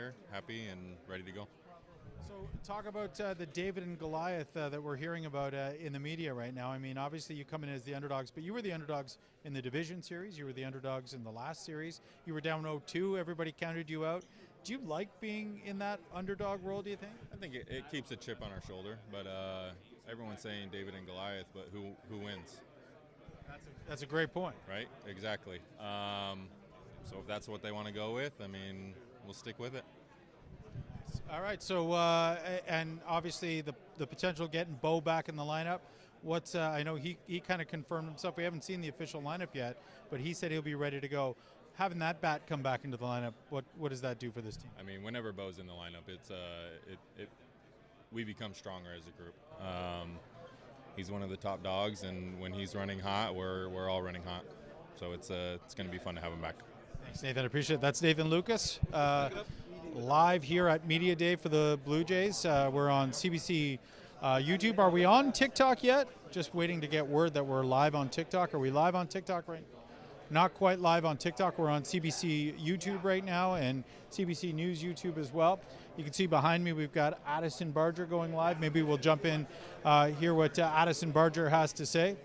here, happy and ready to go. So talk about the David and Goliath that we're hearing about in the media right now. I mean, obviously you come in as the underdogs, but you were the underdogs in the division series. You were the underdogs in the last series. You were down 0-2. Everybody counted you out. Do you like being in that underdog role, do you think? I think it keeps a chip on our shoulder, but everyone's saying David and Goliath, but who wins? That's a great point. Right? Exactly. So if that's what they want to go with, I mean, we'll stick with it. All right, so and obviously the potential of getting Bo back in the lineup. What's I know he kind of confirmed himself. We haven't seen the official lineup yet, but he said he'll be ready to go. Having that bat come back into the lineup, what does that do for this team? I mean, whenever Bo's in the lineup, we become stronger as a group. He's one of the top dogs, and when he's running hot, we're all running hot. So it's going to be fun to have him back. Thanks, Nathan. I appreciate it. That's Nathan Lucas, live here at Media Day for the Blue Jays. We're on CBC YouTube. Are we on TikTok yet? Just waiting to get word that we're live on TikTok. Are we live on TikTok right now? Not quite live on TikTok. We're on CBC YouTube right now and CBC News YouTube as well. You can see behind me we've got Addison Barger going live. Maybe we'll jump in, hear what Addison Barger has to say.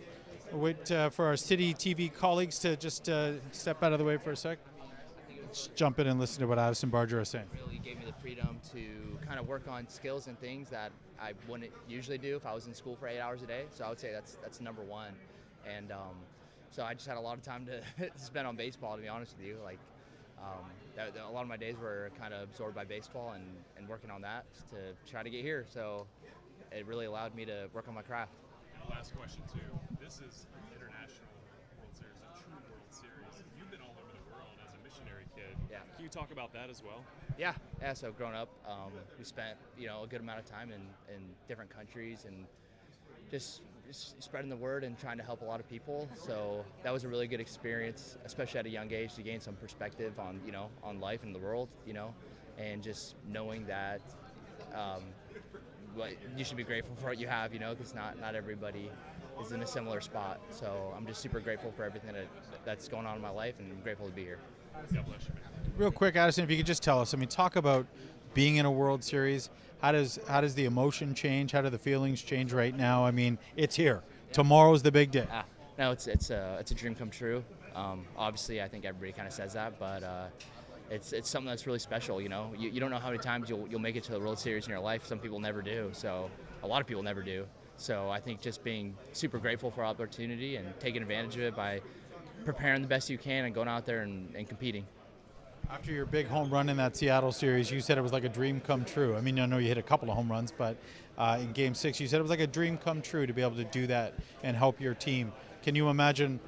We'll wait for our City TV colleagues to just step out of the way for a sec. Let's jump in and listen to what Addison Barger is saying. Really gave me the freedom to kind of work on skills and things that I wouldn't usually do if I was in school for 8 hours a day. So I would say that's number one. And so I just had a lot of time to spend on baseball, to be honest with you. Like a lot of my days were kind of absorbed by baseball and working on that to try to get here. So it really allowed me to work on my craft. And a last question too. This is an international World Series, a true World Series. You've been all over the world as a missionary kid. Yeah. Can you talk about that as well? Yeah. So growing up, we spent a good amount of time in different countries and just spreading the word and trying to help a lot of people. So that was a really good experience, especially at a young age, to gain some perspective on on life and the world, and just knowing that you should be grateful for what you have, because not everybody is in a similar spot. So I'm just super grateful for everything that's going on in my life, and I'm grateful to be here. God bless you, man. Real quick, Addison, if you could just tell us, talk about being in a World Series. How does the emotion change? How do the feelings change right now? It's here. Yeah. Tomorrow's the big day. No, it's a dream come true. Obviously, I think everybody kind of says that, but it's something that's really special. You don't know how many times you'll make it to the World Series in your life. Some people never do. So a lot of people never do. So I think just being super grateful for the opportunity and taking advantage of it by preparing the best you can and going out there and competing. After your big home run in that Seattle series, you said it was like a dream come true. I know you hit a couple of home runs, but in Game 6, you said it was like a dream come true to be able to do that and help your team. Can you imagine?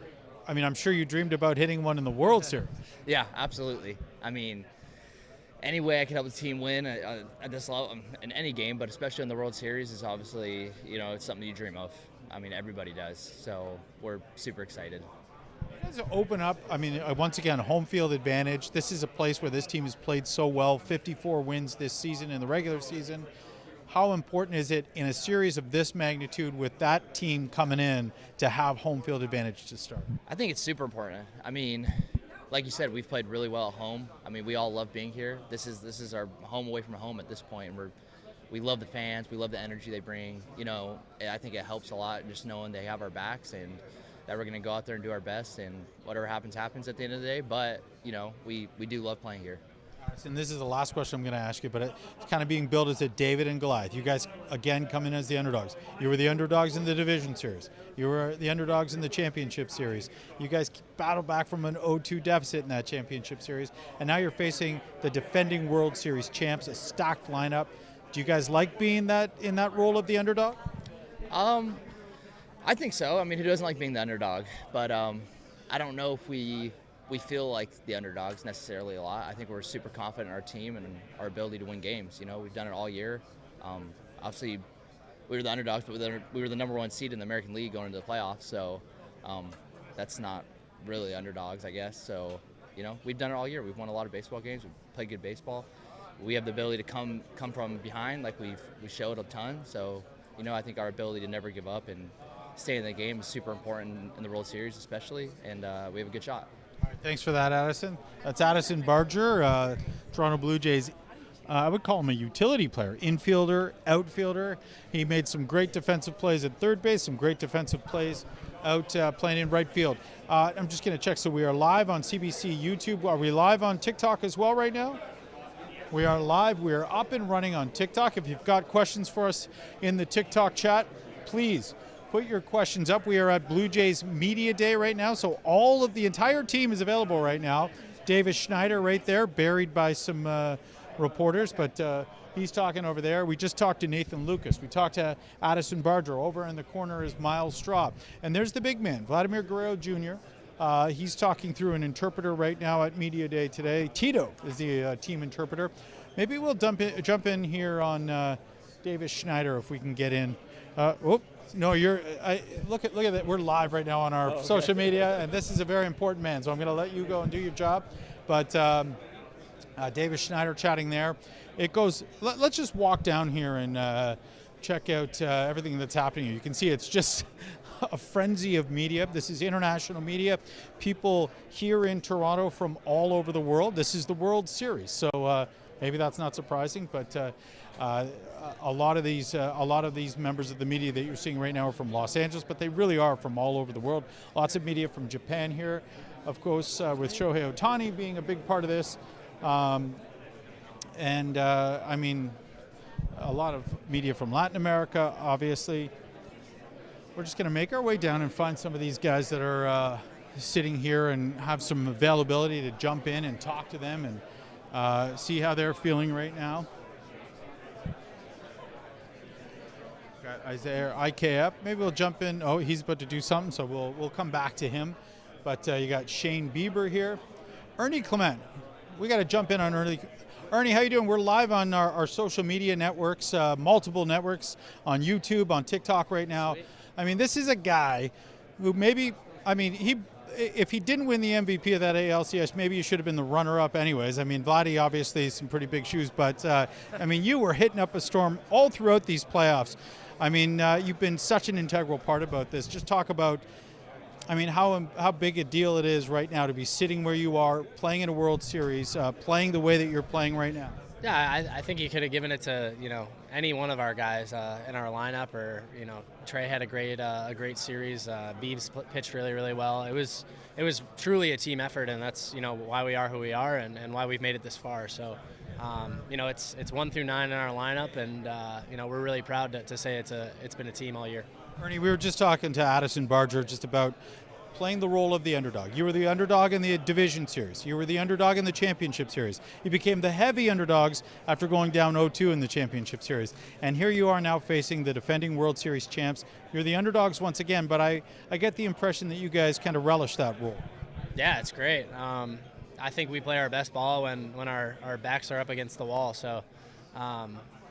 I'm sure you dreamed about hitting one in the World Series. Yeah, absolutely. Any way I could help the team win at this level in any game, but especially in the World Series, is obviously, it's something you dream of. Everybody does. So we're super excited. To open up, once again, home field advantage. This is a place where this team has played so well, 54 wins this season in the regular season. How important is it in a series of this magnitude with that team coming in to have home field advantage to start? I think it's super important. Like you said, we've played really well at home. We all love being here. This is our home away from home at this point. We love the fans. We love the energy they bring. I think it helps a lot just knowing they have our backs and that we're going to go out there and do our best, and whatever happens at the end of the day. But, we do love playing here. And this is the last question I'm going to ask you, but it's kind of being billed as a David and Goliath. You guys, again, come in as the underdogs. You were the underdogs in the division series. You were the underdogs in the championship series. You guys battled back from an 0-2 deficit in that championship series, and now you're facing the defending World Series champs, a stacked lineup. Do you guys like being in that role of the underdog? I think so. Who doesn't like being the underdog? But I don't know if we feel like the underdogs necessarily a lot. I think we're super confident in our team and our ability to win games. We've done it all year. Obviously, we were the underdogs, but we were the number one seed in the American League going into the playoffs. So that's not really underdogs, I guess. So, we've done it all year. We've won a lot of baseball games. We've played good baseball. We have the ability to come from behind like we showed a ton. So, I think our ability to never give up and stay in the game is super important in the World Series especially, and we have a good shot. All right, thanks for that, Addison. That's Addison Barger, Toronto Blue Jays I would call him a utility player, infielder, outfielder. He made some great defensive plays at third base, some great defensive plays out playing in right field. I'm just going to check. So we are live on CBC YouTube. Are we live on TikTok as well right now? We are live. We are up and running on TikTok. If you've got questions for us in the TikTok chat, please put your questions up. We are at Blue Jays Media Day right now, so all of the entire team is available right now. Davis Schneider right there, buried by some reporters, but he's talking over there. We just talked to Nathan Lucas. We talked to Addison Barger. Over in the corner is Miles Straub. And there's the big man, Vladimir Guerrero Jr. He's talking through an interpreter right now at Media Day today. Tito is the team interpreter. Maybe we'll jump in here on Davis Schneider if we can get in. No, look at that. We're live right now on our social media, and this is a very important man, so I'm going to let you go and do your job. But Davis Schneider chatting there. It goes. Let's just walk down here and check out everything that's happening here. You can see it's just a frenzy of media. This is international media. People here in Toronto from all over the world. This is the World Series, so maybe that's not surprising, but a lot of these members of the media that you're seeing right now are from Los Angeles, but they really are from all over the world. Lots of media from Japan here, of course, with Shohei Ohtani being a big part of this. I mean, a lot of media from Latin America, obviously. We're just going to make our way down and find some of these guys that are sitting here and have some availability to jump in and talk to them and see how they're feeling right now. Got Isaiah IKF. Maybe we'll jump in. Oh, he's about to do something, so we'll come back to him. But you got Shane Bieber here. Ernie Clement. We got to jump in on Ernie. Ernie, how you doing? We're live on our social media networks, multiple networks, on YouTube, on TikTok right now. Sweet. I mean, this is a guy who maybe, I mean, if he didn't win the MVP of that ALCS, maybe he should have been the runner-up anyways. I mean, Vladdy obviously some pretty big shoes, but I mean, you were hitting up a storm all throughout these playoffs. I mean, you've been such an integral part about this. Just talk about, I mean, how big a deal it is right now to be sitting where you are, playing in a World Series, playing the way that you're playing right now. Yeah, I think you could have given it to, any one of our guys in our lineup, or, Trey had a great series. Beebs pitched really, really well. It was truly a team effort, and that's, why we are who we are and why we've made it this far. So, it's 1 through 9 in our lineup, and, we're really proud to say it's been a team all year. Ernie, we were just talking to Addison Barger just about playing the role of the underdog. You were the underdog in the division series. You were the underdog in the championship series. You became the heavy underdogs after going down 0-2 in the championship series. And here you are now facing the defending World Series champs. You're the underdogs once again, but I get the impression that you guys kind of relish that role. Yeah, it's great. I think we play our best ball when our backs are up against the wall. So,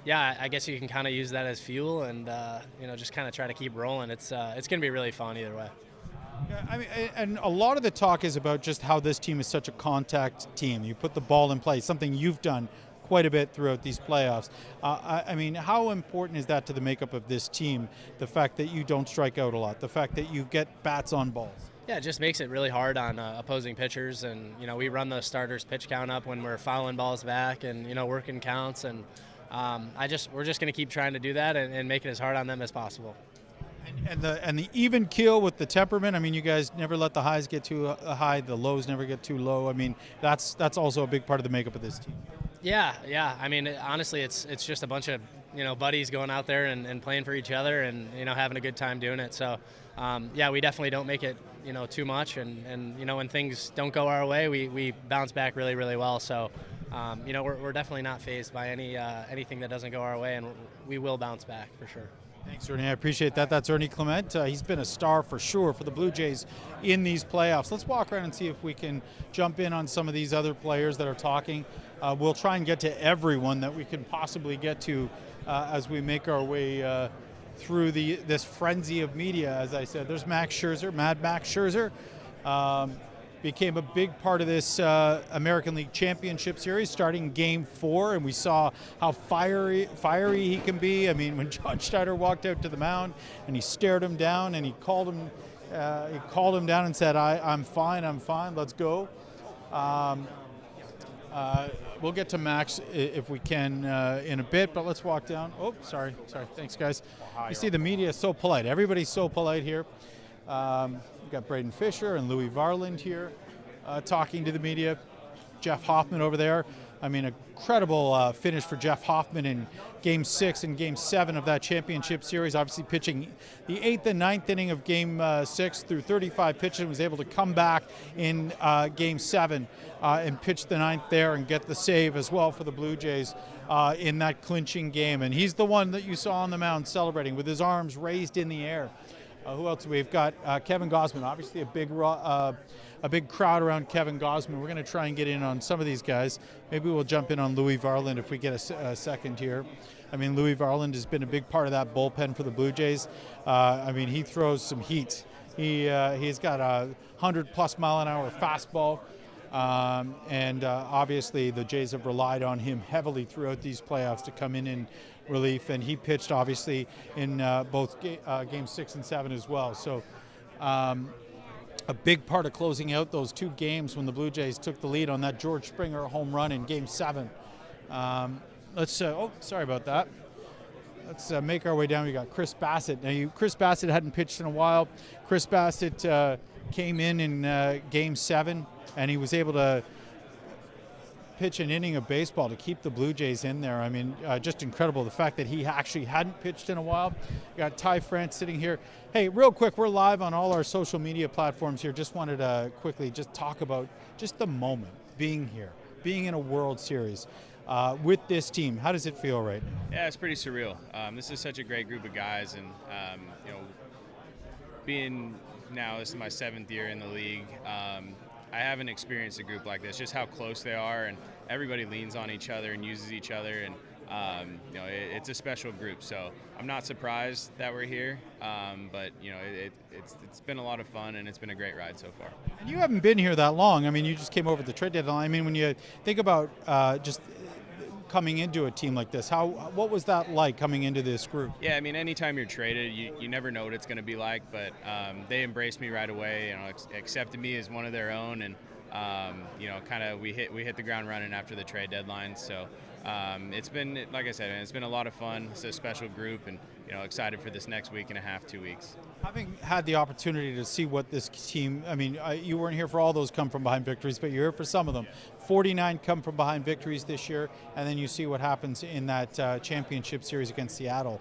yeah, I guess you can kind of use that as fuel and, just kind of try to keep rolling. It's going to be really fun either way. Yeah, I mean, and a lot of the talk is about just how this team is such a contact team. You put the ball in play, something you've done quite a bit throughout these playoffs. I mean, how important is that to the makeup of this team, the fact that you don't strike out a lot, the fact that you get bats on balls? Yeah, it just makes it really hard on opposing pitchers, and, we run the starters' pitch count up when we're fouling balls back and, working counts, and we're just going to keep trying to do that and make it as hard on them as possible. And the even keel with the temperament. I mean, you guys never let the highs get too high, the lows never get too low. I mean, that's also a big part of the makeup of this team. Yeah. I mean, honestly, it's just a bunch of buddies going out there and playing for each other and having a good time doing it. So, yeah, we definitely don't make it too much, and when things don't go our way, we bounce back really, really well. So, we're definitely not fazed by anything that doesn't go our way, and we will bounce back for sure. Thanks, Ernie. I appreciate that. That's Ernie Clement. He's been a star for sure for the Blue Jays in these playoffs. Let's walk around and see if we can jump in on some of these other players that are talking. We'll try and get to everyone that we can possibly get to as we make our way through this frenzy of media. As I said, there's Max Scherzer, Mad Max Scherzer. Became a big part of this American League Championship Series, starting Game 4, and we saw how fiery he can be. I mean, when John Schneider walked out to the mound and he stared him down and he called him down and said, "I'm fine, let's go." We'll get to Max if we can in a bit, but let's walk down. Oh, sorry. Thanks, guys. You see the media is so polite. Everybody's so polite here. We've got Braden Fisher and Louis Varland here talking to the media. Jeff Hoffman over there. I mean, incredible finish for Jeff Hoffman in Game 6 and Game 7 of that championship series. Obviously pitching the 8th and 9th inning of Game 6 through 35 pitches, and was able to come back in Game 7 and pitch the 9th there and get the save as well for the Blue Jays in that clinching game. And he's the one that you saw on the mound celebrating with his arms raised in the air. Who else? We've got Kevin Gausman, obviously a big crowd around Kevin Gausman. We're going to try and get in on some of these guys. Maybe we'll jump in on Louis Varland if we get a second here. I mean, Louis Varland has been a big part of that bullpen for the Blue Jays. I mean, he throws some heat. He's got a 100+ mile an hour fastball. And obviously the Jays have relied on him heavily throughout these playoffs to come in relief, and he pitched obviously in both Game 6 and 7 as well. So a big part of closing out those two games when the Blue Jays took the lead on that George Springer home run in Game 7. Sorry about that. Let's make our way down. We got Chris Bassett. Now, Chris Bassett hadn't pitched in a while. Chris Bassett came in Game 7, and he was able to pitch an inning of baseball to keep the Blue Jays in there. I mean, just incredible. The fact that he actually hadn't pitched in a while. We got Ty France sitting here. Hey, real quick, we're live on all our social media platforms here. Just wanted to quickly just talk about just the moment, being here, being in a World Series with this team. How does it feel right now? Yeah, it's pretty surreal. This is such a great group of guys, and being now, this is my 7th year in the league. I haven't experienced a group like this, just how close they are, and everybody leans on each other and uses each other, and it's a special group. So I'm not surprised that we're here, but it's been a lot of fun, and it's been a great ride so far. And you haven't been here that long. I mean, you just came over the trade deadline. I mean, when you think about just coming into a team like this, what was that like coming into this group? Yeah, I mean, anytime you're traded, you never know what it's going to be like, but they embraced me right away, accepted me as one of their own, and kind of we hit the ground running after the trade deadline. So it's been, like I said, it's been a lot of fun. It's a special group, and excited for this next week and a half, 2 weeks. Having had the opportunity to see what this team, I mean, you weren't here for all those come from behind victories, but you're here for some of them. 49 come from behind victories this year, and then you see what happens in that championship series against Seattle.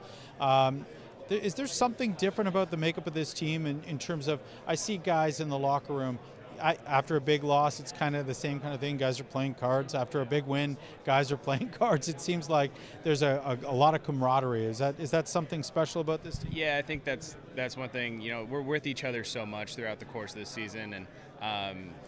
Is there something different about the makeup of this team in terms of, I see guys in the locker room, after a big loss, it's kind of the same kind of thing. Guys are playing cards. After a big win, guys are playing cards. It seems like there's a lot of camaraderie. Is that something special about this team? Yeah, I think that's one thing. We're with each other so much throughout the course of the season, and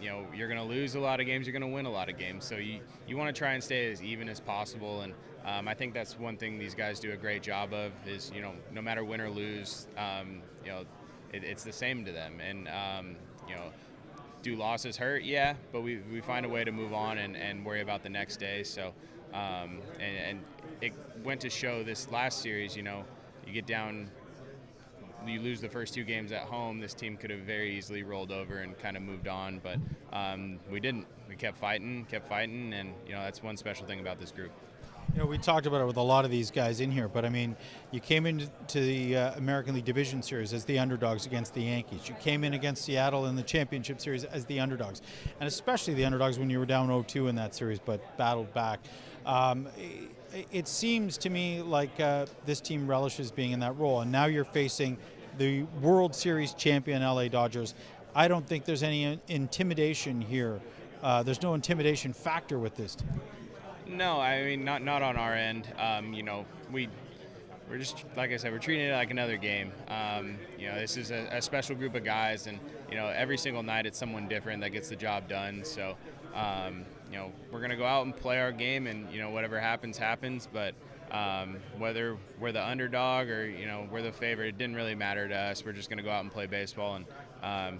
you're going to lose a lot of games. You're going to win a lot of games. So you want to try and stay as even as possible. And I think that's one thing these guys do a great job of is no matter win or lose, it's the same to them. And do losses hurt? Yeah, but we find a way to move on and worry about the next day. So, and it went to show this last series, you get down, you lose the first 2 games at home, this team could have very easily rolled over and kind of moved on, but we didn't. We kept fighting, and that's one special thing about this group. We talked about it with a lot of these guys in here, but I mean, you came into the American League Division Series as the underdogs against the Yankees. You came in against Seattle in the championship series as the underdogs, and especially the underdogs when you were down 0-2 in that series, but battled back. It seems to me like this team relishes being in that role, and now you're facing the World Series champion LA Dodgers. I don't think there's any intimidation here. There's no intimidation factor with this team. No, I mean not on our end. We're just, like I said, we're treating it like another game. This is a special group of guys, and every single night it's someone different that gets the job done. So we're gonna go out and play our game, and whatever happens. But whether we're the underdog or we're the favorite, it didn't really matter to us. We're just gonna go out and play baseball, and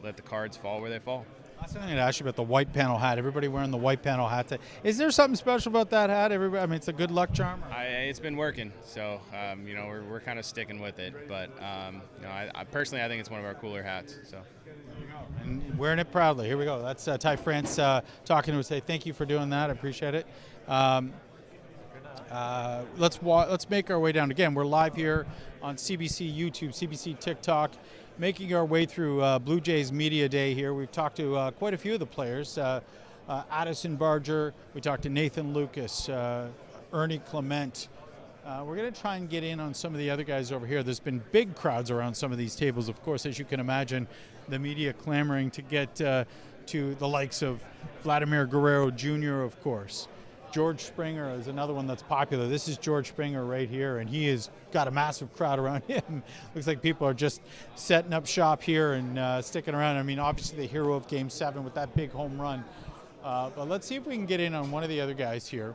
let the cards fall where they fall. Last thing I'm going to ask you about the white panel hat. Everybody wearing the white panel hat. Is there something special about that hat? Everybody, I mean, it's a good luck charm. it's been working. So we're kind of sticking with it. But I personally I think it's one of our cooler hats. So. And wearing it proudly. Here we go. That's Ty France talking to us. Say thank you for doing that. I appreciate it. Let's make our way down. Again, we're live here on CBC YouTube, CBC TikTok, making our way through Blue Jays Media Day here. We've talked to quite a few of the players. Addison Barger, we talked to Nathan Lucas, Ernie Clement. We're going to try and get in on some of the other guys over here. There's been big crowds around some of these tables, of course, as you can imagine, the media clamoring to get to the likes of Vladimir Guerrero Jr., of course. George Springer is another one that's popular. This is George Springer right here, and he has got a massive crowd around him. Looks like people are just setting up shop here and sticking around. I mean, obviously the hero of Game 7 with that big home run. But let's see if we can get in on one of the other guys here.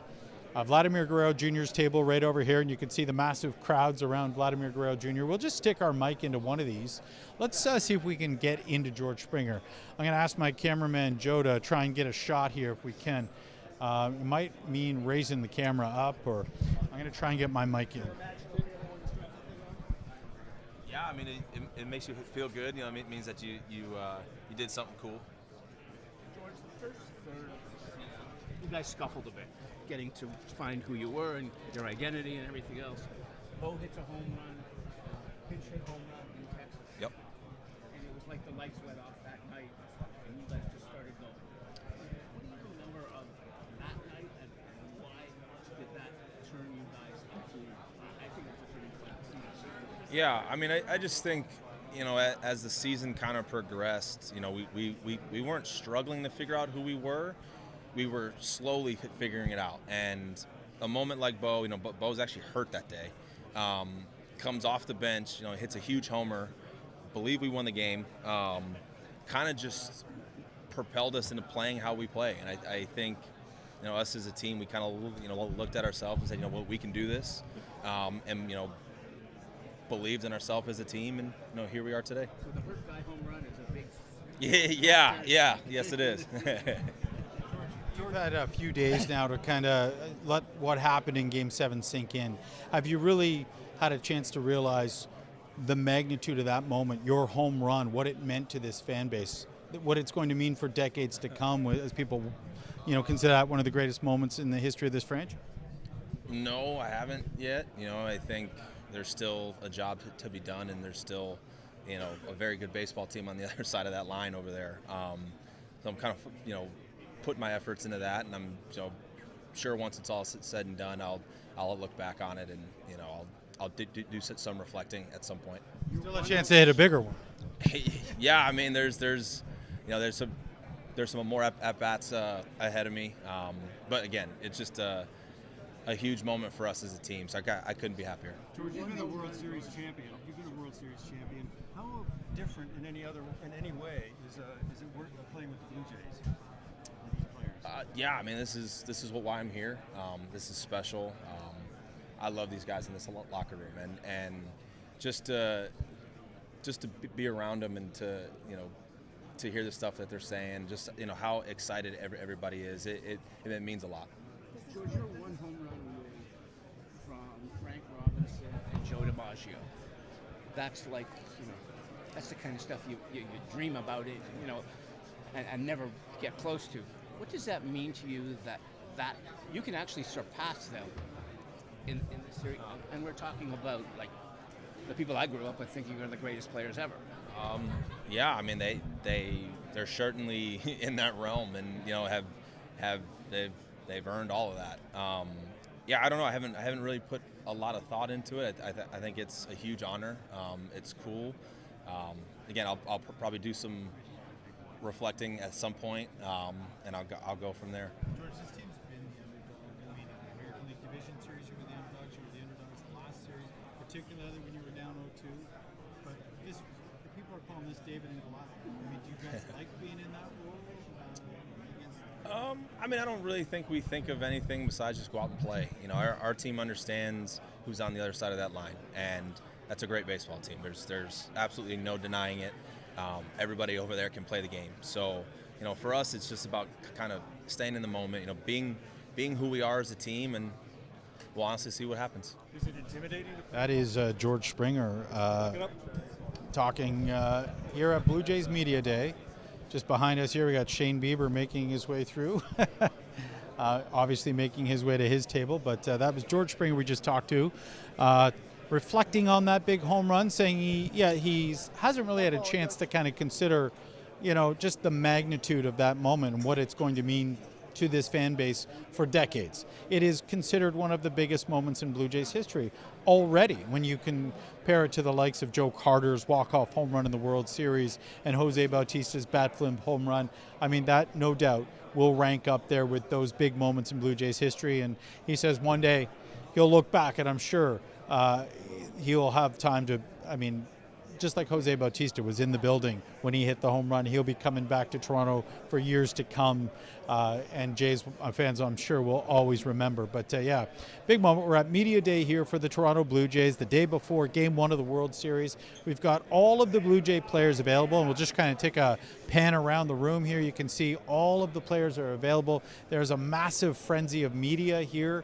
Vladimir Guerrero Jr.'s table right over here, and you can see the massive crowds around Vladimir Guerrero Jr. We'll just stick our mic into one of these. Let's see if we can get into George Springer. I'm going to ask my cameraman Joe to try and get a shot here if we can. It might mean raising the camera up, or I'm going to try and get my mic in. Yeah, I mean, it makes you feel good. You know, it means that you did something cool. George, the first third, you guys scuffled a bit, getting to find who you were and your identity and everything else. Bo hits a home run, pinch hit home run in Texas. Yep. And it was like the lights went off that night, and you guys just started going. What do you remember of that night, and why did that turn you guys into? I think it's a pretty fun season. Yeah, I mean, I just think, you know, as the season kind of progressed, you know, we weren't struggling to figure out who we were. We were slowly figuring it out. And a moment like Bo, you know, Bo's actually hurt that day. Comes off the bench, you know, hits a huge homer. Believe we won the game. Kind of just propelled us into playing how we play. And I think, you know, us as a team, we kind of, you know, looked at ourselves and said, you know, well, we can do this. And, you know, believed in ourselves as a team, and you know, here we are today. So the hurt guy home run is a big. Yeah, yes it is. You've had a few days now to kind of let what happened in Game 7 sink in. Have you really had a chance to realize the magnitude of that moment, your home run, what it meant to this fan base, what it's going to mean for decades to come as people, you know, consider that one of the greatest moments in the history of this franchise? No, I haven't yet. You know, I think there's still a job to be done, and there's still, you know, a very good baseball team on the other side of that line over there. So I'm kind of, you know, putting my efforts into that, and I'm, you know, sure once it's all said and done, I'll look back on it, and you know, I'll do some reflecting at some point. Still a chance to hit a bigger one. Yeah, I mean, there's you know, there's some more at bats ahead of me, but again, it's just a huge moment for us as a team, so I couldn't be happier. George, you've been a World Series champion. You've been a World Series champion. How different in any way is it playing with the Blue Jays? Yeah, I mean, this is why I'm here. This is special. I love these guys in this locker room, and just to be around them and to, you know, to hear the stuff that they're saying, just, you know, how excited everybody is. It means a lot. George, you're one home run away from Frank Robinson and Joe DiMaggio. That's like, you know, that's the kind of stuff you dream about it, you know, and never get close to. What does that mean to you that you can actually surpass them in this series? And we're talking about, like, the people I grew up with thinking are the greatest players ever. Yeah, I mean, they're certainly in that realm, and you know, they've earned all of that. Yeah, I don't know. I haven't really put a lot of thought into it. I think it's a huge honor. It's cool. Again, I'll probably do some reflecting at some point, and I'll go from there. George, this team's been the underdog. I mean, in the American League Division Series, you were the underdogs. You were the underdogs the last series, particularly when you were down 0-2. But people are calling this David and Goliath. I mean, do you guys like being in that role? I mean, I don't really think we think of anything besides just go out and play. You know, our team understands who's on the other side of that line, and that's a great baseball team. There's absolutely no denying it. Everybody over there can play the game. So, you know, for us, it's just about kind of staying in the moment. You know, being who we are as a team, and we'll honestly see what happens. Is it intimidating? That is George Springer talking here at Blue Jays Media Day. Just behind us here, we got Shane Bieber making his way through. Obviously making his way to his table, but that was George Springer we just talked to. Reflecting on that big home run, saying he hasn't really had a chance to kind of consider, just the magnitude of that moment and what it's going to mean to this fan base for decades. It is considered one of the biggest moments in Blue Jays history already when you compare it to the likes of Joe Carter's walk-off home run in the World Series and Jose Bautista's bat flip home run. I mean, that no doubt will rank up there with those big moments in Blue Jays history. And he says one day he'll look back and I'm sure he'll have time to, just like Jose Bautista was in the building when he hit the home run, he'll be coming back to Toronto for years to come. And Jays fans, I'm sure, will always remember. But big moment. We're at Media Day here for the Toronto Blue Jays, the day before Game 1 of the World Series. We've got all of the Blue Jay players available, and we'll just kind of take a pan around the room here. You can see all of the players are available. There's a massive frenzy of media here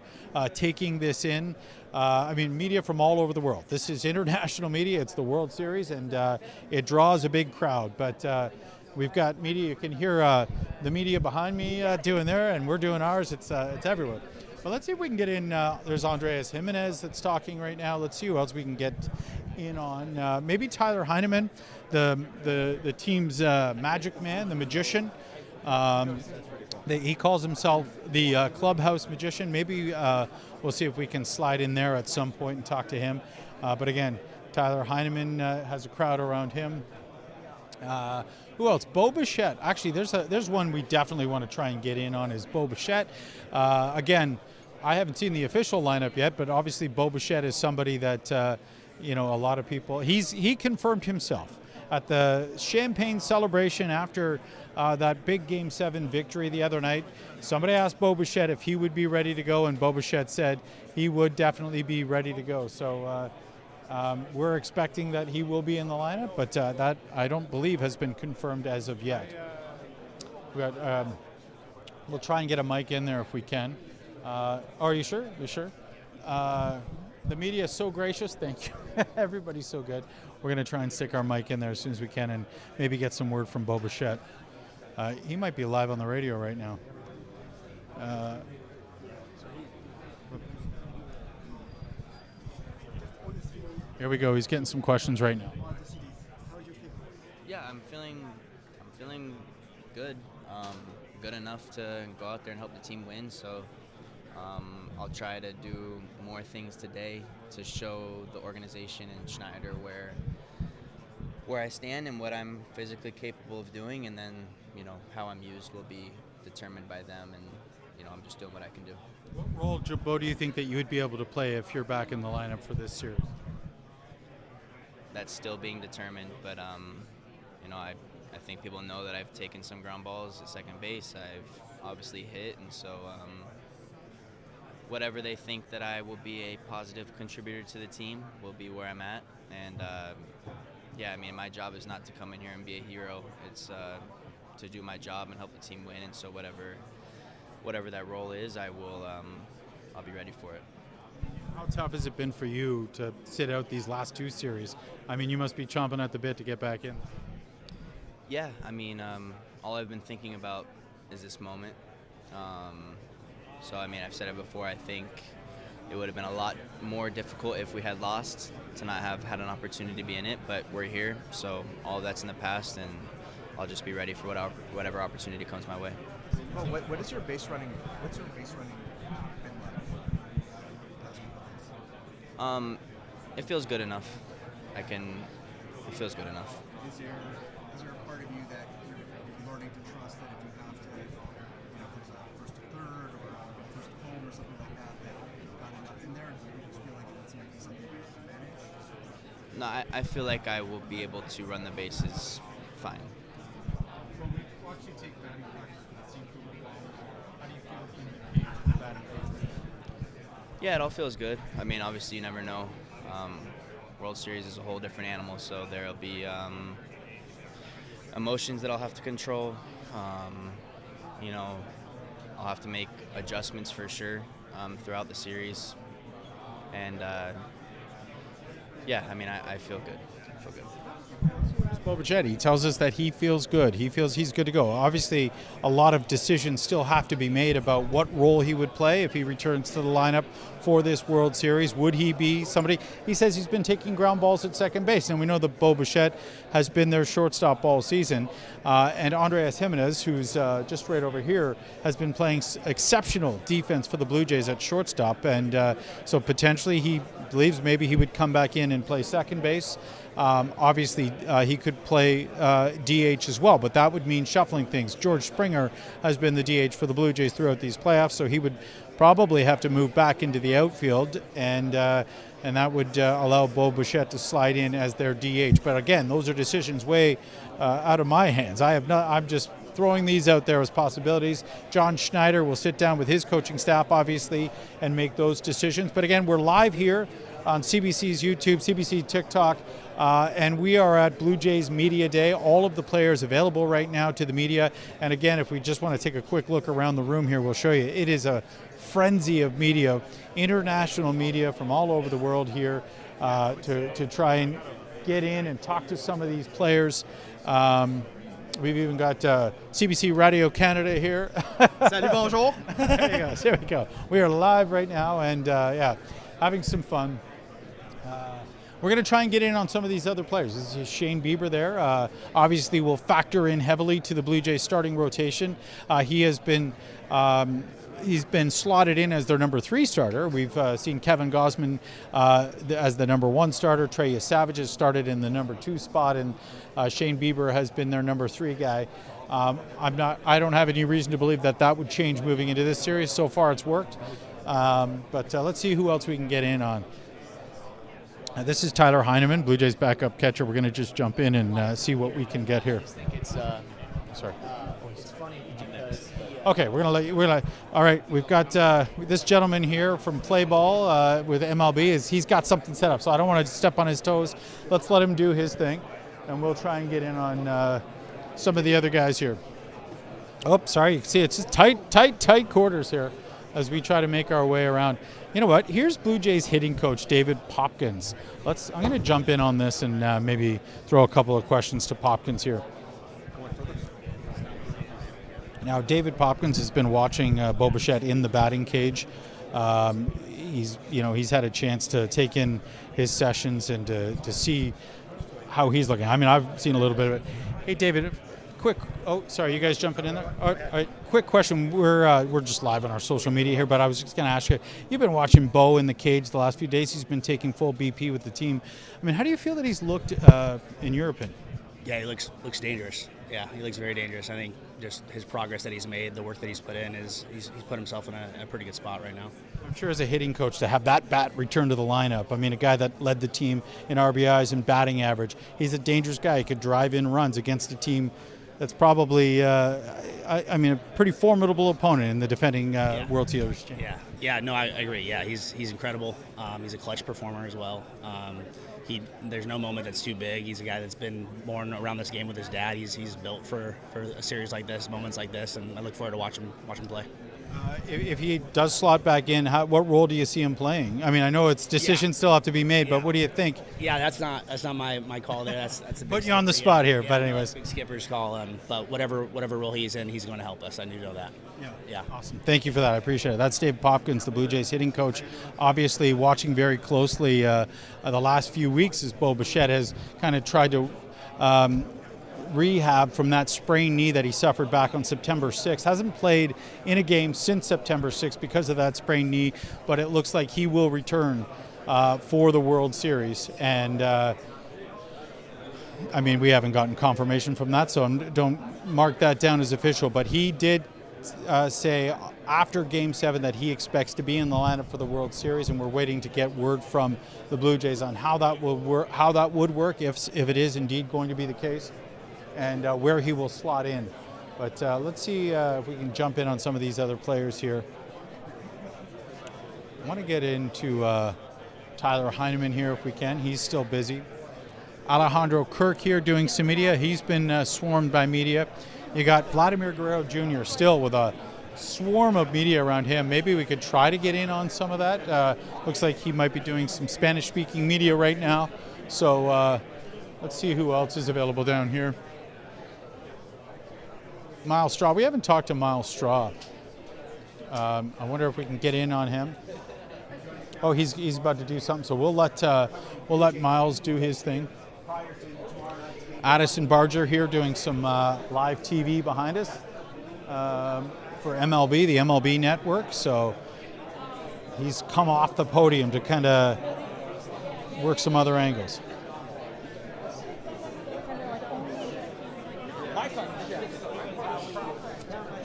taking this in. Media from all over the world. This is international media. It's the World Series, and it draws a big crowd. But we've got media. You can hear the media behind me doing there, and we're doing ours. It's everywhere. But let's see if we can get in. There's Andreas Jimenez that's talking right now. Let's see who else we can get in on. Maybe Tyler Heineman, the team's magic man, the magician. He calls himself the Clubhouse magician. Maybe we'll see if we can slide in there at some point and talk to him. But again, Tyler Heineman has a crowd around him. Who else? Bo Bichette. Actually, there's one we definitely want to try and get in on is Bo Bichette. Again, I haven't seen the official lineup yet, but obviously Bo Bichette is somebody that a lot of people. He confirmed himself at the champagne celebration after that big Game 7 victory the other night. Somebody asked Bo Bichette if he would be ready to go, and Bo Bichette said he would definitely be ready to go. So we're expecting that he will be in the lineup, but that I don't believe has been confirmed as of yet. We'll try and get a mic in there if we can. Are you sure? You sure? The media is so gracious. Thank you. Everybody's so good. We're going to try and stick our mic in there as soon as we can and maybe get some word from Bo Bichette. He might be live on the radio right now. Here we go. He's getting some questions right now. Yeah, I'm feeling good. Good enough to go out there and help the team win. So I'll try to do more things today to show the organization and Schneider where I stand and what I'm physically capable of doing, and then how I'm used will be determined by them, and I'm just doing what I can do. What role, Bo, do you think that you would be able to play if you're back in the lineup for this series? That's still being determined, but I think people know that I've taken some ground balls at second base. I've obviously hit, and so whatever they think that I will be a positive contributor to the team will be where I'm at. And my job is not to come in here and be a hero. It's to do my job and help the team win. And so whatever that role is, I'll be ready for it. How tough has it been for you to sit out these last two series? You must be chomping at the bit to get back in. Yeah, all I've been thinking about is this moment. I've said it before, I think it would have been a lot more difficult if we had lost to not have had an opportunity to be in it, but we're here, so all of that's in the past, and I'll just be ready for whatever opportunity comes my way. Well, what is your base running? What's your base running been like? It feels good enough. It feels good enough. Is there a part of you that you're learning to trust that if you have to, if there's a first to third or a first to home or something like that you've got enough in there? Do you just feel like that's maybe something you have to manage? No, I feel like I will be able to run the bases fine. When we watch you take batting practice with the team, how do you feel when you came to the batting practice? Yeah, it all feels good. Obviously you never know. World Series is a whole different animal, so there'll be emotions that I'll have to control. I'll have to make adjustments for sure throughout the series. and yeah, I mean, I feel good. I feel good. Bo Bichette, he tells us that he feels good. He feels he's good to go. Obviously, a lot of decisions still have to be made about what role he would play if he returns to the lineup for this World Series. Would he be somebody? He says he's been taking ground balls at second base, and we know that Bo Bichette has been their shortstop all season. And Andres Jimenez, who's just right over here, has been playing exceptional defense for the Blue Jays at shortstop, and so potentially he believes maybe he would come back in and play second base. Obviously, he could play DH as well, but that would mean shuffling things. George Springer has been the DH for the Blue Jays throughout these playoffs, so he would probably have to move back into the outfield, and that would allow Bo Bichette to slide in as their DH. But again, those are decisions way out of my hands. I'm just throwing these out there as possibilities. John Schneider will sit down with his coaching staff, obviously, and make those decisions. But again, we're live here on CBC's YouTube, CBC TikTok, and we are at Blue Jays Media Day. All of the players available right now to the media. And again, if we just want to take a quick look around the room here, we'll show you. It is a frenzy of media, international media from all over the world here to try and get in and talk to some of these players. We've even got CBC Radio Canada here. Salut, bonjour. There we go. We are live right now, and yeah, having some fun. We're going to try and get in on some of these other players. This is Shane Bieber there. Obviously, will factor in heavily to the Blue Jays starting rotation. He's been slotted in as their number 3 starter. We've seen Kevin Gausman as the number 1 starter. Trey Savage has started in the number 2 spot, and Shane Bieber has been their number 3 guy. I don't have any reason to believe that would change moving into this series. So far, it's worked. But let's see who else we can get in on. This is Tyler Heineman, Blue Jays backup catcher. We're going to just jump in and see what we can get here. I think it's sorry. It's funny because okay, we're gonna all right, we've got this gentleman here from Play Ball with MLB. He's got something set up, so I don't want to step on his toes. Let's let him do his thing, and we'll try and get in on some of the other guys here. Oh, sorry, you can see it's just tight quarters here as we try to make our way around. You know what? Here's Blue Jays hitting coach David Popkins. I'm going to jump in on this and maybe throw a couple of questions to Popkins here. Now, David Popkins has been watching Bo Bichette in the batting cage. He's had a chance to take in his sessions and to see how he's looking. I mean, I've seen a little bit of it. Hey, David. Quick, sorry, you guys jumping in there? All right, quick question. We're just live on our social media here, but I was just going to ask you, you've been watching Bo in the cage the last few days. He's been taking full BP with the team. I mean, how do you feel that he's looked in your opinion? yeah, he looks dangerous. Yeah, he looks very dangerous. I think just his progress that he's made, the work that he's put in, he's put himself in a pretty good spot right now. I'm sure as a hitting coach to have that bat return to the lineup. I mean, a guy that led the team in RBIs and batting average. He's a dangerous guy. He could drive in runs against a team that's probably, a pretty formidable opponent in the defending World Series. Yeah. No, I agree. Yeah, he's incredible. He's a clutch performer as well. There's no moment that's too big. He's a guy that's been born around this game with his dad. He's built for a series like this, moments like this, and I look forward to watch him play. If he does slot back in, what role do you see him playing? I mean, I know it's decisions still have to be made, but what do you think? Yeah, that's not my call there. That's a big put you on the spot here, but anyways, big skipper's call. But whatever role he's in, he's going to help us. I do know that. Yeah. Awesome. Thank you for that. I appreciate it. That's Dave Popkins, the Blue Jays hitting coach. Obviously, watching very closely the last few weeks as Bo Bichette has kind of tried to rehab from that sprained knee that he suffered back on September 6th. Hasn't played in a game since September 6th because of that sprained knee, but it looks like he will return for the World Series. And we haven't gotten confirmation from that, so don't mark that down as official. But he did say after Game 7 that he expects to be in the lineup for the World Series, and we're waiting to get word from the Blue Jays on how that will work, how that would work if it is indeed going to be the case, and where he will slot in. But let's see if we can jump in on some of these other players here. I want to get into Tyler Heineman here if we can. He's still busy. Alejandro Kirk here doing some media. He's been swarmed by media. You got Vladimir Guerrero Jr. still with a swarm of media around him. Maybe we could try to get in on some of that. Looks like he might be doing some Spanish-speaking media right now. So let's see who else is available down here. Miles Straw. We haven't talked to Miles Straw. I wonder if we can get in on him. Oh, he's about to do something. So we'll let Miles do his thing. Addison Barger here doing some live TV behind us for MLB, the MLB network. So he's come off the podium to kind of work some other angles.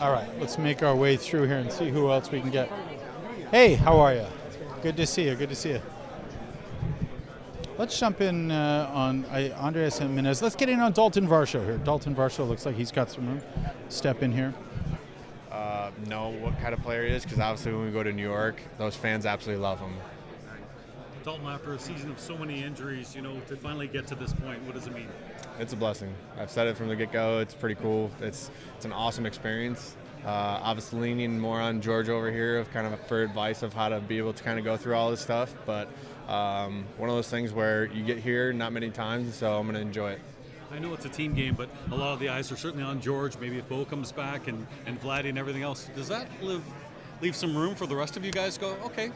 All right, let's make our way through here and see who else we can get. Hey, how are you? Good to see you. Good to see you. Let's jump in on Andres Jimenez. Let's get in on Dalton Varsho here. Dalton Varsho looks like he's got some room. Step in here. Know what kind of player he is, because obviously when we go to New York, those fans absolutely love him. Dalton, after a season of so many injuries, to finally get to this point, what does it mean? It's a blessing. I've said it from the get-go. It's pretty cool. It's an awesome experience. Obviously leaning more on George over here of kind of for advice of how to be able to kind of go through all this stuff. But one of those things where you get here not many times, so I'm going to enjoy it. I know it's a team game, but a lot of the eyes are certainly on George. Maybe if Bo comes back and Vladdy and everything else, does that leave some room for the rest of you guys to go, okay,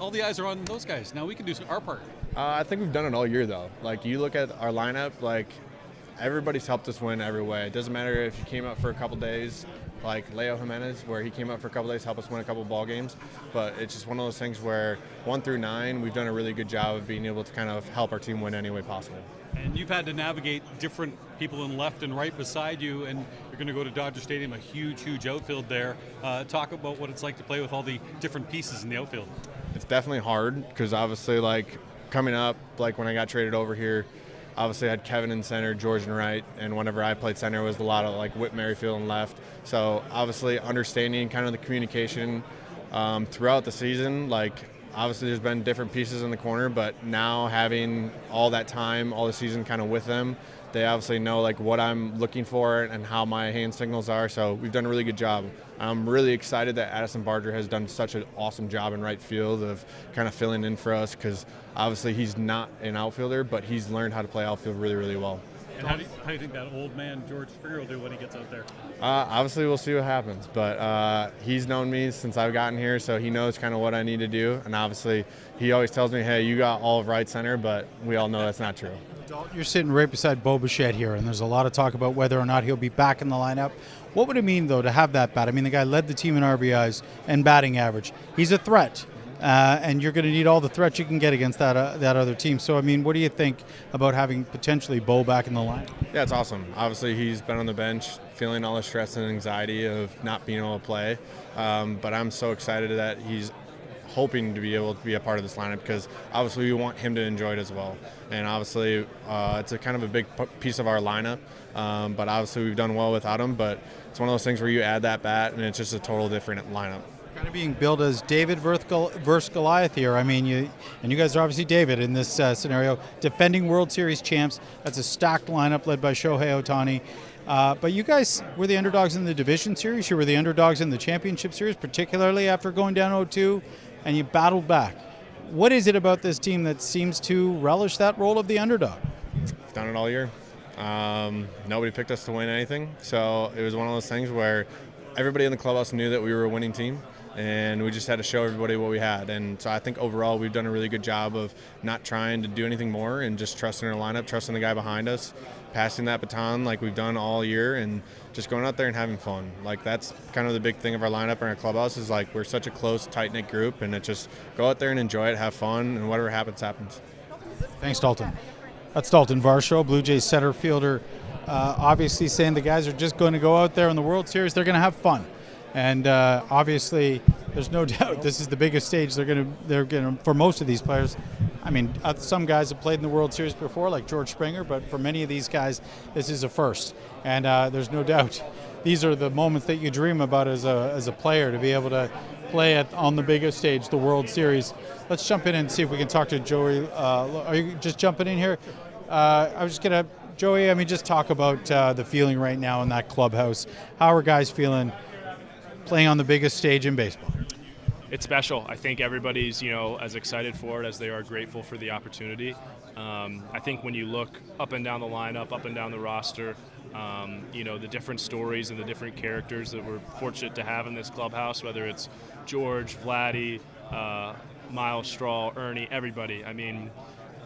all the eyes are on those guys. Now we can do our part. I think we've done it all year, though. Like, you look at our lineup, like, everybody's helped us win every way. It doesn't matter if you came up for a couple days, like Leo Jimenez, where he came up for a couple days, helped us win a couple ball games. But it's just one of those things where 1 through 9, we've done a really good job of being able to kind of help our team win any way possible. And you've had to navigate different people in left and right beside you, and you're going to go to Dodger Stadium, a huge, huge outfield there. Talk about what it's like to play with all the different pieces in the outfield. It's definitely hard because obviously, like, coming up, like when I got traded over here, obviously I had Kevin in center, George in right, and whenever I played center, it was a lot of like Whit Merrifield in left. So obviously understanding kind of the communication throughout the season, like obviously there's been different pieces in the corner, but now having all that time, all the season kind of with them, they obviously know like what I'm looking for and how my hand signals are. So we've done a really good job. I'm really excited that Addison Barger has done such an awesome job in right field of kind of filling in for us, because obviously he's not an outfielder, but he's learned how to play outfield really, really well. And how do you think that old man George Springer will do when he gets out there? Obviously, we'll see what happens, but he's known me since I've gotten here, so he knows kind of what I need to do. And obviously, he always tells me, hey, you got all of right center, but we all know that's not true. You're sitting right beside Bo Bichette here, and there's a lot of talk about whether or not he'll be back in the lineup. What would it mean, though, to have that bat? I mean, the guy led the team in RBIs and batting average. He's a threat. And you're going to need all the threats you can get against that other team. So, I mean, what do you think about having potentially Bo back in the line? Yeah, it's awesome. Obviously, he's been on the bench feeling all the stress and anxiety of not being able to play. But I'm so excited that he's hoping to be able to be a part of this lineup, because obviously we want him to enjoy it as well. And obviously, it's a kind of a big piece of our lineup. But obviously, we've done well without him. But it's one of those things where you add that bat, and it's just a total different lineup. Kind of being billed as David versus Goliath here. I mean, you guys are obviously David in this scenario, defending World Series champs. That's a stacked lineup led by Shohei Ohtani. But you guys were the underdogs in the division series. You were the underdogs in the championship series, particularly after going down 0-2, and you battled back. What is it about this team that seems to relish that role of the underdog? We've done it all year. Nobody picked us to win anything, so it was one of those things where everybody in the clubhouse knew that we were a winning team, and we just had to show everybody what we had. And so I think overall we've done a really good job of not trying to do anything more and just trusting our lineup, trusting the guy behind us, passing that baton like we've done all year, and just going out there and having fun. Like, that's kind of the big thing of our lineup and our clubhouse is like we're such a close, tight-knit group, and it just go out there and enjoy it, have fun, and whatever happens, happens. Thanks, Dalton. That's Dalton Varsho, Blue Jays center fielder, obviously saying the guys are just going to go out there in the World Series. They're going to have fun. And obviously, there's no doubt this is the biggest stage they're going to for most of these players. I mean, some guys have played in the World Series before, like George Springer, but for many of these guys, this is a first. And there's no doubt these are the moments that you dream about as a player, to be able to play on the biggest stage, the World Series. Let's jump in and see if we can talk to Joey. Are you just jumping in here? I was just going to, Joey, I mean, just talk about the feeling right now in that clubhouse. How are guys feeling playing on the biggest stage in baseball? It's special. I think everybody's, as excited for it as they are grateful for the opportunity. I think when you look up and down the lineup, up and down the roster, the different stories and the different characters that we're fortunate to have in this clubhouse, whether it's George, Vladdy, Miles Straw, Ernie, everybody. I mean,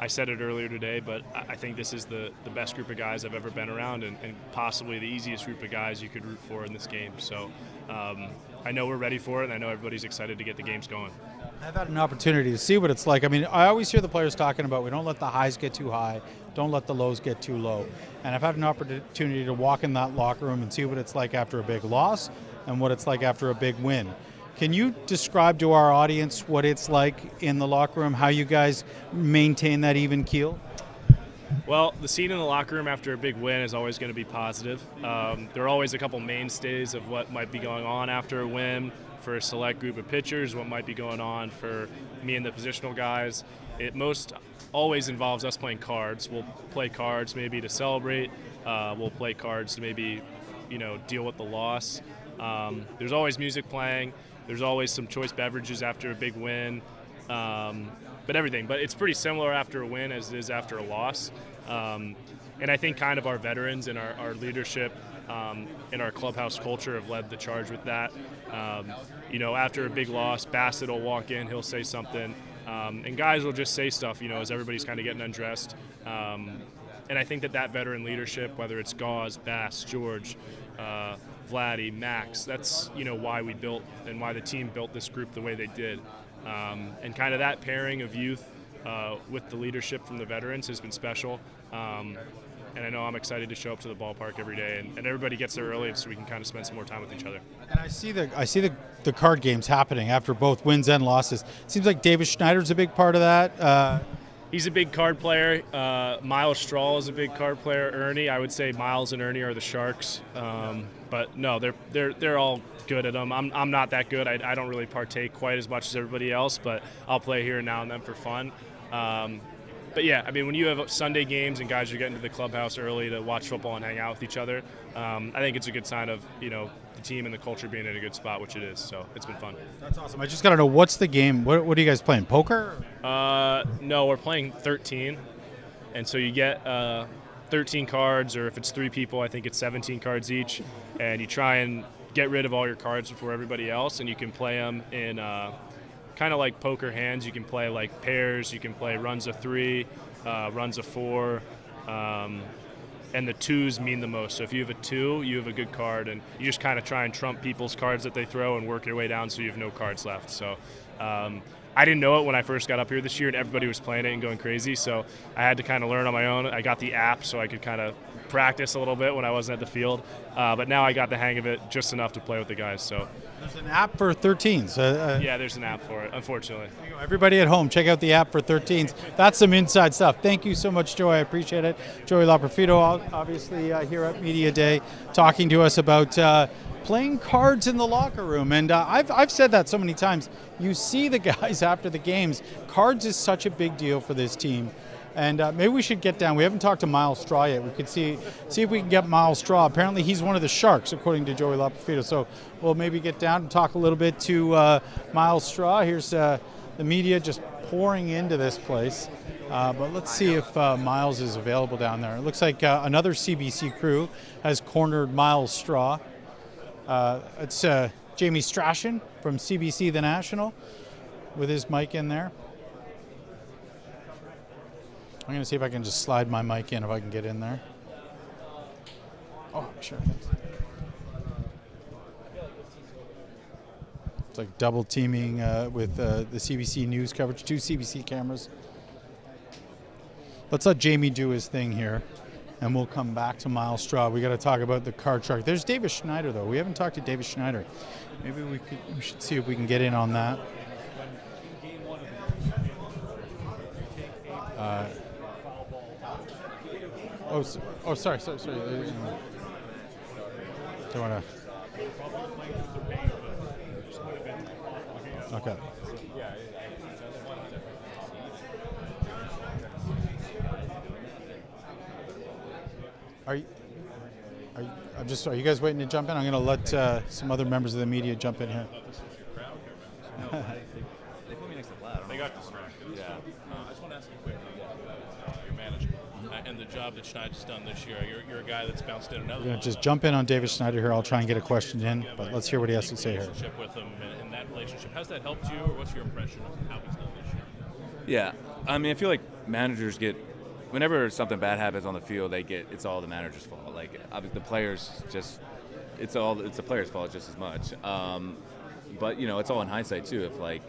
I said it earlier today, but I think this is the best group of guys I've ever been around, and possibly the easiest group of guys you could root for in this game. So I know we're ready for it, and I know everybody's excited to get the games going. I've had an opportunity to see what it's like. I mean, I always hear the players talking about we don't let the highs get too high, don't let the lows get too low. And I've had an opportunity to walk in that locker room and see what it's like after a big loss and what it's like after a big win. Can you describe to our audience what it's like in the locker room, how you guys maintain that even keel? Well, the scene in the locker room after a big win is always going to be positive. There are always a couple mainstays of what might be going on after a win for a select group of pitchers, what might be going on for me and the positional guys. It most always involves us playing cards. We'll play cards maybe to celebrate. We'll play cards to maybe, deal with the loss. There's always music playing. There's always some choice beverages after a big win. But everything. But it's pretty similar after a win as it is after a loss. And I think kind of our veterans and our leadership and our clubhouse culture have led the charge with that. After a big loss, Bassett will walk in, he'll say something, and guys will just say stuff, as everybody's kind of getting undressed. And I think that veteran leadership, whether it's Gauze, Bass, George, Vladdy, Max, that's, why we built and why the team built this group the way they did. And kind of that pairing of youth with the leadership from the veterans has been special. And I know I'm excited to show up to the ballpark every day, and everybody gets there early so we can kind of spend some more time with each other. And I see the card games happening after both wins and losses. It seems like Davis Schneider's a big part of that. He's a big card player. Miles Straw is a big card player. Ernie, I would say Miles and Ernie are the Sharks. But no, they're all good at them. I'm not that good. I don't really partake quite as much as everybody else, but I'll play here and now and then for fun. But yeah, I mean, when you have Sunday games and guys are getting to the clubhouse early to watch football and hang out with each other, I think it's a good sign of, the team and the culture being in a good spot, which it is. So it's been fun. That's awesome. I just got to know, what's the game? What are you guys playing, poker? No, we're playing 13. And so you get 13 cards, or if it's 3 people, I think it's 17 cards each. And you try and get rid of all your cards before everybody else, and you can play them in kind of like poker hands. You can play like pairs, you can play runs of 3, runs of 4, and the 2s mean the most. So if you have a 2, you have a good card, and you just kind of try and trump people's cards that they throw and work your way down so you have no cards left. So I didn't know it when I first got up here this year, and everybody was playing it and going crazy, so I had to kind of learn on my own. I got the app so I could kind of practice a little bit when I wasn't at the field, but now I got the hang of it just enough to play with the guys. So there's an app for 13s. Yeah, there's an app for it, unfortunately. Everybody at home, check out the app for 13s. That's some inside stuff. Thank you so much, Joey. I appreciate it. Joey Loperfido, obviously here at Media Day, talking to us about playing cards in the locker room. And I've said that so many times. You see the guys after the games. Cards is such a big deal for this team. And maybe we should get down. We haven't talked to Miles Straw yet. We could see if we can get Miles Straw. Apparently he's one of the Sharks, according to Joey Loperfido. So we'll maybe get down and talk a little bit to Miles Straw. Here's the media just pouring into this place. But let's see if Miles is available down there. It looks like another CBC crew has cornered Miles Straw. It's Jamie Strachan from CBC The National with his mic in there. I'm going to see if I can just slide my mic in, if I can get in there. Oh, sure. It's like double teaming with the CBC News coverage, 2 CBC cameras. Let's let Jamie do his thing here, and we'll come back to Miles Straw. We got to talk about the card shark. There's Davis Schneider, though. We haven't talked to Davis Schneider. Maybe we should see if we can get in on that. Sorry. Don't want to. Okay. Are you guys waiting to jump in? I'm going to let some other members of the media jump in here. They put me next to Vlad. They got distracted. Yeah. I just want to ask you quickly about your manager and the job that Schneider's done this year. You're a guy that's bounced in another. We're going to just jump in on David Schneider here. I'll try and get a question in, but let's hear what he has to say here. Relationship with him and that relationship, has that helped you, or what's your impression of how he's done this year? Yeah, I mean, I feel like managers get, whenever something bad happens on the field, it's all the manager's fault. Like the players it's the players' fault just as much. But it's all in hindsight too. If like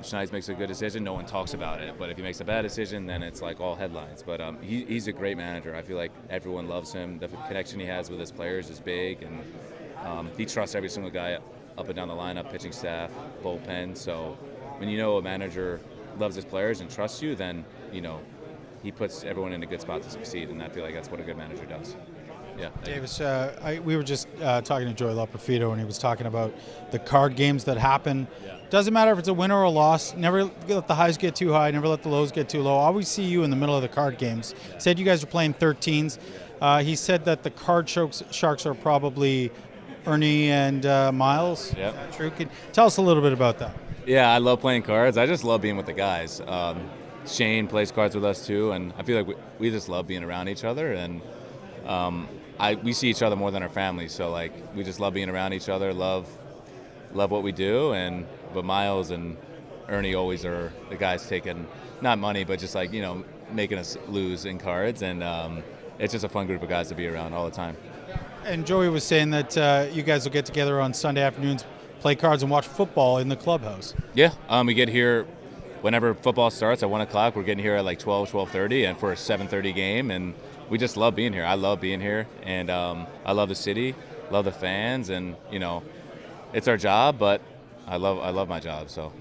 Schneider makes a good decision, no one talks about it. But if he makes a bad decision, then it's like all headlines. But he's a great manager. I feel like everyone loves him. The connection he has with his players is big, and he trusts every single guy up and down the lineup, pitching staff, bullpen. So when a manager loves his players and trusts you, then he puts everyone in a good spot to succeed, and I feel like that's what a good manager does. Yeah. Davis, we were just talking to Joey Lapafito, and he was talking about the card games that happen. Yeah. Doesn't matter if it's a win or a loss. Never let the highs get too high. Never let the lows get too low. Always see you in the middle of the card games. Yeah. Said you guys are playing 13s. He said that the card sharks are probably Ernie and Miles. Yeah. Is that true? Tell us a little bit about that. Yeah, I love playing cards. I just love being with the guys. Shane plays cards with us too, and I feel like we just love being around each other, and we see each other more than our families. So like we just love being around each other, love what we do, but Miles and Ernie always are the guys taking not money, but just like making us lose in cards, and it's just a fun group of guys to be around all the time. And Joey was saying that you guys will get together on Sunday afternoons, play cards, and watch football in the clubhouse. Yeah, we get here whenever football starts at 1 o'clock. We're getting here at like 12:30, and for a 7:30 game, and we just love being here. I love being here, and I love the city, love the fans, and it's our job, but I love my job. So.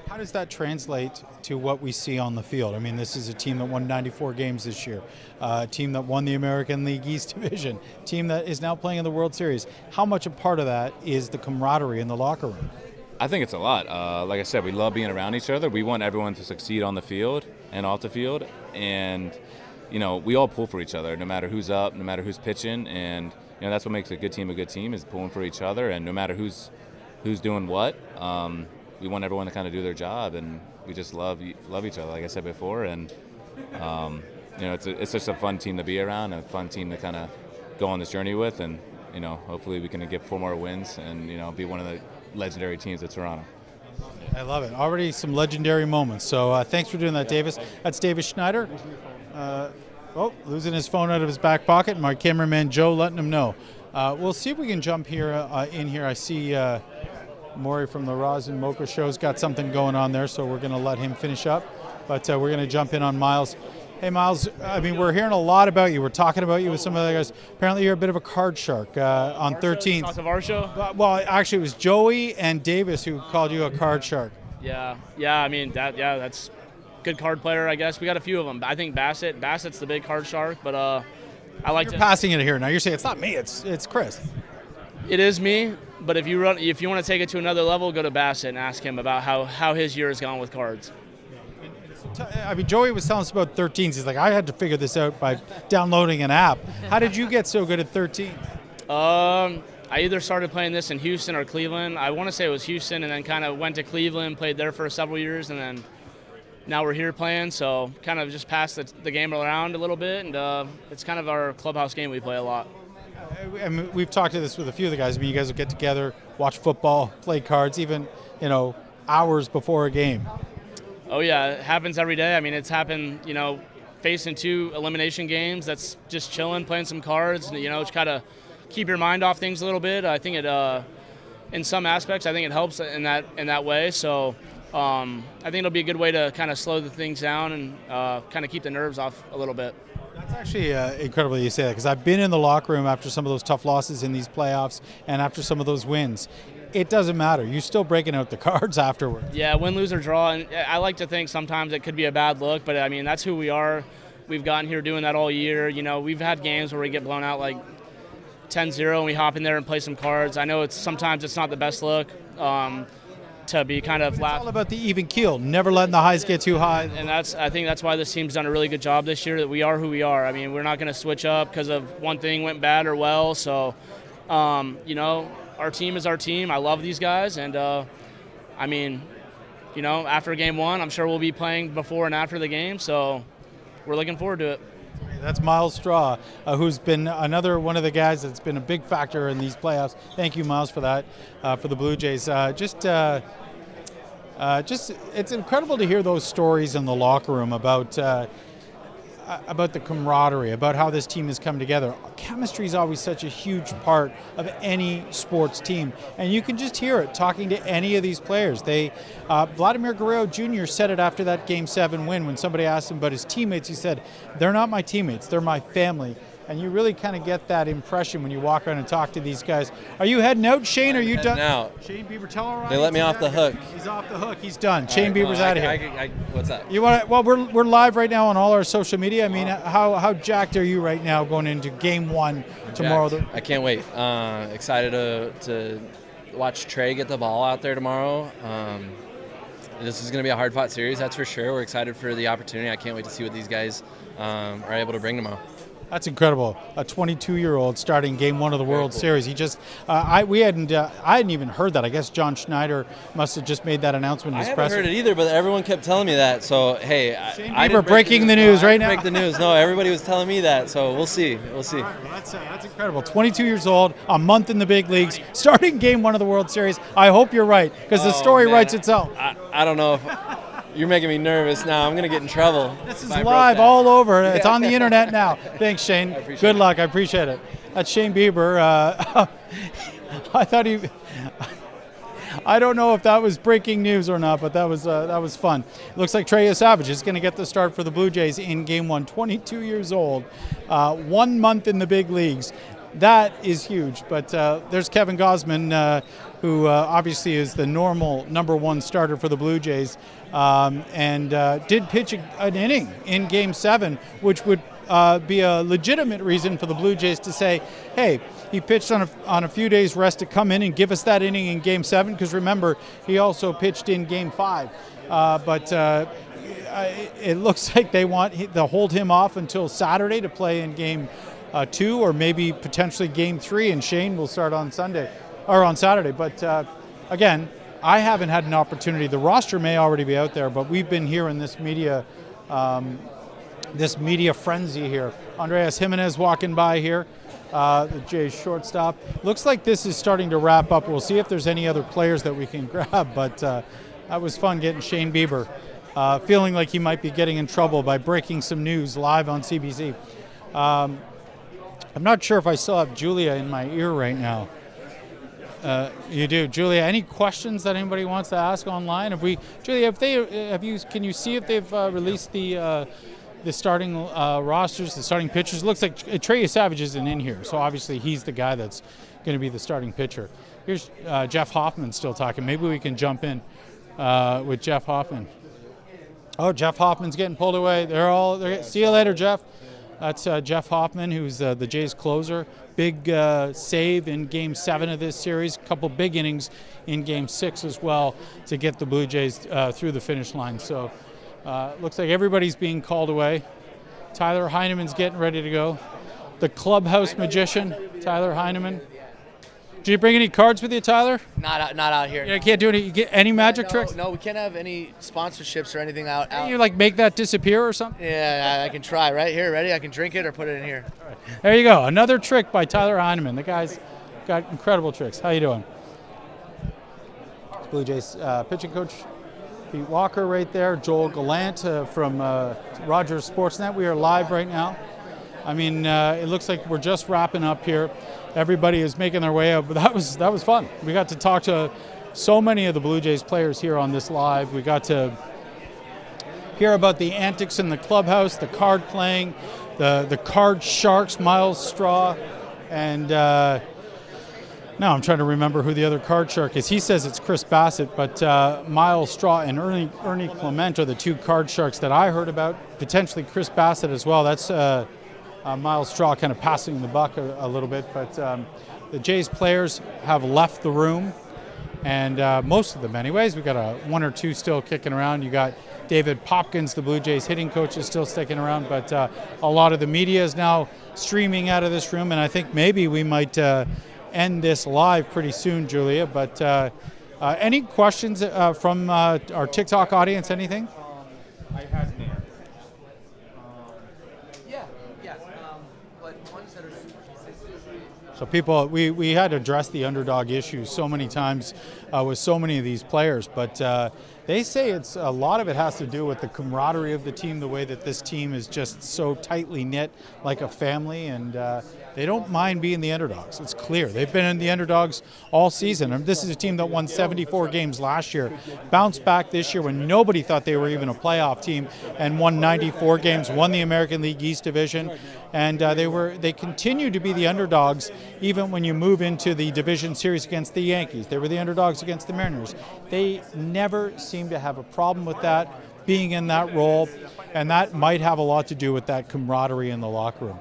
How does that translate to what we see on the field? I mean, this is a team that won 94 games this year, a team that won the American League East Division, a team that is now playing in the World Series. How much a part of that is the camaraderie in the locker room? I think it's a lot. Like I said, we love being around each other. We want everyone to succeed on the field and off the field, and we all pull for each other, no matter who's up, no matter who's pitching, and that's what makes a good team is pulling for each other, and no matter who's doing what. We want everyone to kind of do their job, and we just love each other, like I said before. And it's just a fun team to be around, and a fun team to kind of go on this journey with, and hopefully we can get 4 more wins and be one of the legendary teams at Toronto. I love it. Already some legendary moments. So thanks for doing that, Davis. That's Davis Schneider. Losing his phone out of his back pocket. My cameraman Joe letting him know. We'll see if we can jump here in here. I see. Maury from the Roz and Mocha Show's got something going on there, so we're going to let him finish up. But we're going to jump in on Miles. Hey, Miles, I mean, we're hearing a lot about you. We're talking about you with some of the guys. Apparently, you're a bit of a card shark on 13. Talk of our show? Well, actually, it was Joey and Davis who called you a card shark. Yeah. I mean, that's good card player, I guess. We got a few of them. I think Bassett's the big card shark, but I like. You're passing it here now. You're saying it's not me. It's Chris. It is me. But if you want to take it to another level, go to Bassett and ask him about how his year has gone with cards. I mean, Joey was telling us about 13s. He's like, I had to figure this out by downloading an app. How did you get so good at 13? I either started playing this in Houston or Cleveland. I want to say it was Houston, and then kind of went to Cleveland, played there for several years, and then now we're here playing. So kind of just passed the game around a little bit, and it's kind of our clubhouse game we play a lot. I mean, we've talked to this with a few of the guys. I mean, you guys will get together, watch football, play cards, even hours before a game. Oh yeah, it happens every day. I mean, it's happened. Facing 2 elimination games. That's just chilling, playing some cards. Just kind of keep your mind off things a little bit. I think it, in some aspects, I think it helps in that way. So I think it'll be a good way to kind of slow the things down and kind of keep the nerves off a little bit. That's actually incredible you say that, because I've been in the locker room after some of those tough losses in these playoffs and after some of those wins. It doesn't matter. You're still breaking out the cards afterwards. Yeah, win, lose, or draw. And I like to think sometimes it could be a bad look, but I mean, that's who we are. We've gotten here doing that all year. We've had games where we get blown out like 10-0 and we hop in there and play some cards. I know sometimes it's not the best look. to be kind of It's all about the even keel, never letting the highs get too high. And I think that's why this team's done a really good job this year, that we are who we are. I mean, we're not going to switch up because of one thing went bad or well. So, you know, our team is our team. I love these guys. And, I mean, you know, after game one, I'm sure we'll be playing before and after the game. So we're looking forward to it. That's Miles Straw, who's been another one of the guys that's been a big factor in these playoffs. Thank you, Miles, for that, for the Blue Jays. Just it's incredible to hear those stories in the locker room about the camaraderie, about how this team has come together. Chemistry is always such a huge part of any sports team, and you can just hear it talking to any of these players. Vladimir Guerrero Jr. said it after that Game 7 win when somebody asked him about his teammates. He said, "They're not my teammates, they're my family." And you really kind of get that impression when you walk around and talk to these guys. Are you heading out, Shane? Are you done? Out. Shane Bieber, tell our They let me off the hook. He's off the hook. He's done. Shane Bieber's out of here. What's up? You want? Well, we're live right now on all our social media. I mean, how jacked are you right now going into Game 1 tomorrow? I can't wait. Excited to watch Trey get the ball out there tomorrow. This is going to be a hard-fought series, that's for sure. We're excited for the opportunity. I can't wait to see what these guys are able to bring tomorrow. That's incredible. A 22-year-old starting Game 1 of the World Series. He just, I hadn't even heard that. I guess John Schneider must have just made that announcement in his presser. I haven't heard it either, but everyone kept telling me that. So hey, I didn't breaking the news right now. Break the news. No, everybody was telling me that. So we'll see. We'll see. Right, well, that's incredible. 22 years old, a month in the big leagues, starting Game 1 of the World Series. I hope you're right, because the story writes itself. I don't know if. You're making me nervous now. I'm going to get get in trouble. This is live all over. It's on the internet now. Thanks, Shane. Good luck. I appreciate it. That's Shane Bieber. I thought I don't know if that was breaking news or not, but that was fun. It looks like Trey Savage is going to get the start for the Blue Jays in Game 1. 22 years old, 1 month in the big leagues. That is huge. But there's Kevin Gausman, who obviously is the normal #1 starter for the Blue Jays, and did pitch an inning in Game 7, which would be a legitimate reason for the Blue Jays to say, hey, he pitched on a few days rest to come in and give us that inning in Game 7, because remember, he also pitched in Game 5. But it looks like they'll hold him off until Saturday to play in Game 2, or maybe potentially Game 3, and Shane will start on Saturday. But again, I haven't had an opportunity. The roster may already be out there, but we've been hearing this media frenzy here. Andreas Jimenez walking by here, the Jays shortstop. Looks like this is starting to wrap up. We'll see if there's any other players that we can grab, but that was fun getting Shane Bieber, feeling like he might be getting in trouble by breaking some news live on CBC. I'm not sure if I still have Julia in my ear right now. You do, Julia. Any questions that anybody wants to ask online? Julia, can you see if they've released the starting rosters, the starting pitchers? It looks like Trey Savage isn't in here, so obviously he's the guy that's going to be the starting pitcher. Here's Jeff Hoffman still talking. Maybe we can jump in with Jeff Hoffman. Oh, Jeff Hoffman's getting pulled away. See you later, Jeff. That's Jeff Hoffman, who's the Jays closer. Big save in Game 7 of this series. A couple big innings in Game 6 as well to get the Blue Jays through the finish line. So looks like everybody's being called away. Tyler Heineman's getting ready to go. The clubhouse magician, Tyler Heineman. Did you bring any cards with you, Tyler? Not out here. You can't do any magic tricks? No, we can't have any sponsorships or anything out. Can you make that disappear or something? Yeah, I can try. Right here, ready? I can drink it or put it in here. All right. There you go. Another trick by Tyler Heineman. The guy's got incredible tricks. How you doing? Blue Jays pitching coach Pete Walker right there. Joel Gallant from Rogers Sportsnet. We are live right now. I mean, it looks like we're just wrapping up here. Everybody is making their way up, but that was fun. We got to talk to so many of the Blue Jays players here on this live. We got to hear about the antics in the clubhouse, the card playing, the card sharks, Miles Straw, and now I'm trying to remember who the other card shark is. He says it's Chris Bassett, but Miles Straw and Ernie Clement are the two card sharks that I heard about. Potentially Chris Bassett as well. That's Miles Straw kind of passing the buck a little bit, but the Jays players have left the room. and most of them anyways. We got one or two still kicking around. You got David Popkins, the Blue Jays hitting coach, is still sticking around, but a lot of the media is now streaming out of this room, and I think maybe we might end this live pretty soon, Julia. But any questions from our TikTok audience, anything? I had an answer. But ones that are super consistent. So people, we had to address the underdog issue so many times with so many of these players, but they say it's a lot of it has to do with the camaraderie of the team, the way that this team is just so tightly knit, like a family, and they don't mind being the underdogs. It's clear. They've been in the underdogs all season. And this is a team that won 74 games last year, bounced back this year when nobody thought they were even a playoff team, and won 94 games, won the American League East Division, and they continue to be the underdogs even when you move into the division series against the Yankees. They were the underdogs against the Mariners. They never seem to have a problem with that, being in that role, and that might have a lot to do with that camaraderie in the locker room.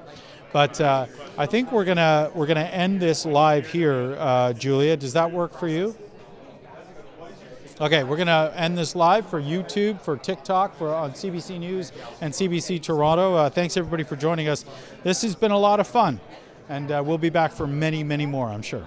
But I think we're gonna end this live here, Julia. Does that work for you? Okay, we're gonna end this live for YouTube, for TikTok, on CBC News and CBC Toronto. Thanks everybody for joining us. This has been a lot of fun, and we'll be back for many, many more, I'm sure.